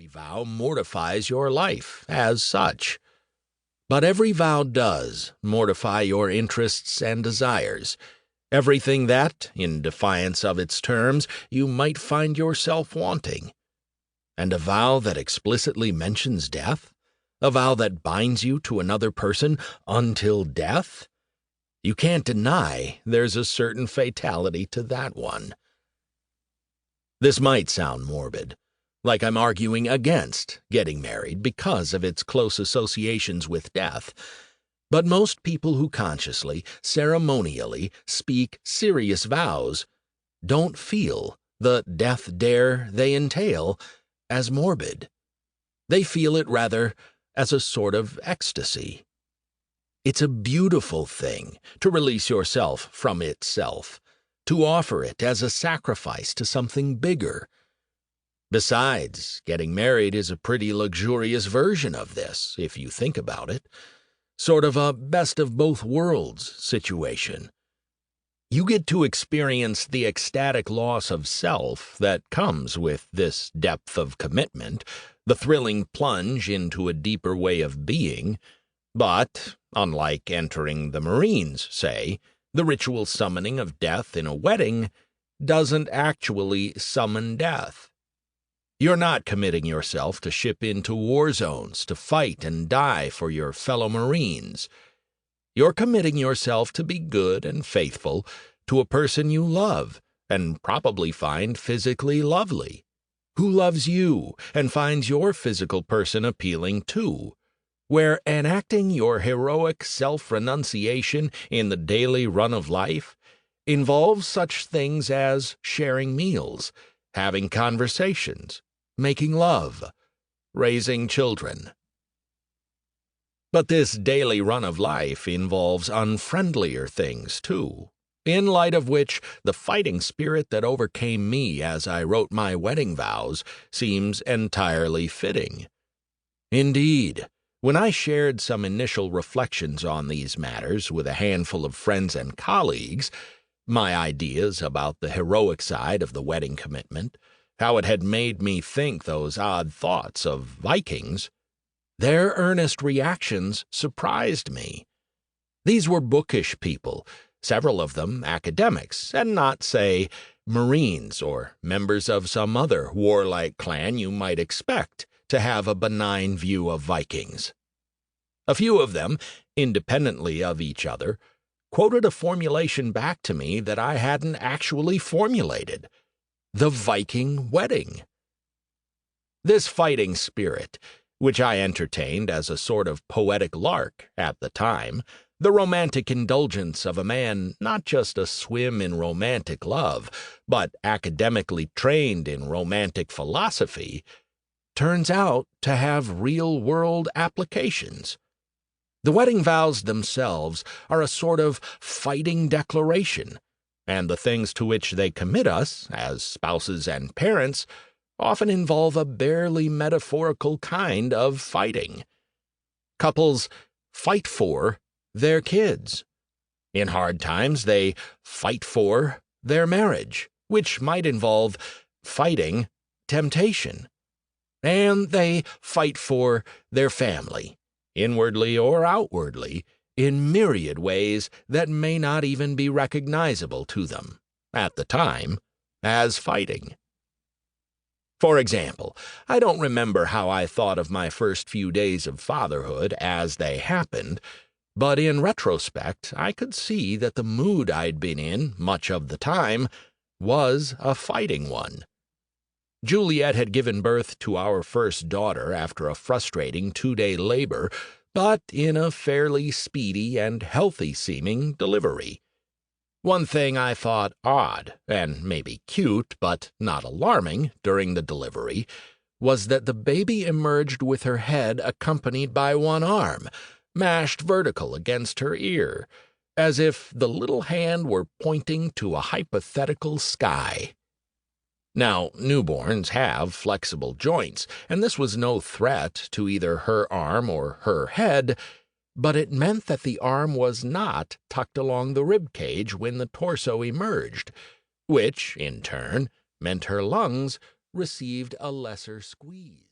every vow mortifies your life as such. But every vow does mortify your interests and desires, everything that, in defiance of its terms, you might find yourself wanting. And a vow that explicitly mentions death? A vow that binds you to another person until death? You can't deny there's a certain fatality to that one. This might sound morbid, like I'm arguing against getting married because of its close associations with death, but most people who consciously, ceremonially speak serious vows don't feel the death dare they entail as morbid. They feel it rather as a sort of ecstasy. It's a beautiful thing to release yourself from itself, to offer it as a sacrifice to something bigger. Besides, getting married is a pretty luxurious version of this, if you think about it. Sort of a best of both worlds situation. You get to experience the ecstatic loss of self that comes with this depth of commitment, the thrilling plunge into a deeper way of being, but, unlike entering the Marines, say, the ritual summoning of death in a wedding doesn't actually summon death. You're not committing yourself to ship into war zones to fight and die for your fellow Marines. You're committing yourself to be good and faithful to a person you love and probably find physically lovely, who loves you and finds your physical person appealing too, where enacting your heroic self-renunciation in the daily run of life involves such things as sharing meals, having conversations, making love, raising children. But this daily run of life involves unfriendlier things, too, in light of which the fighting spirit that overcame me as I wrote my wedding vows seems entirely fitting. Indeed, when I shared some initial reflections on these matters with a handful of friends and colleagues, my ideas about the heroic side of the wedding commitment, how it had made me think those odd thoughts of Vikings, their earnest reactions surprised me. These were bookish people, several of them academics, and not, say, Marines or members of some other warlike clan you might expect to have a benign view of Vikings. A few of them, independently of each other, quoted a formulation back to me that I hadn't actually formulated: the Viking wedding. This fighting spirit, which I entertained as a sort of poetic lark at the time, the romantic indulgence of a man not just a swim in romantic love, but academically trained in romantic philosophy, turns out to have real-world applications. The wedding vows themselves are a sort of fighting declaration, and the things to which they commit us, as spouses and parents, often involve a barely metaphorical kind of fighting. Couples fight for their kids. In hard times, they fight for their marriage, which might involve fighting temptation. And they fight for their family, inwardly or outwardly, in myriad ways that may not even be recognizable to them, at the time, as fighting. For example, I don't remember how I thought of my first few days of fatherhood as they happened, but in retrospect I could see that the mood I'd been in much of the time was a fighting one. Juliet had given birth to our first daughter after a frustrating 2-day labor, but in a fairly speedy and healthy-seeming delivery. One thing I thought odd, and maybe cute, but not alarming, during the delivery, was that the baby emerged with her head accompanied by one arm, mashed vertical against her ear, as if the little hand were pointing to a hypothetical sky. Now, newborns have flexible joints, and this was no threat to either her arm or her head, but it meant that the arm was not tucked along the rib cage when the torso emerged, which, in turn, meant her lungs received a lesser squeeze.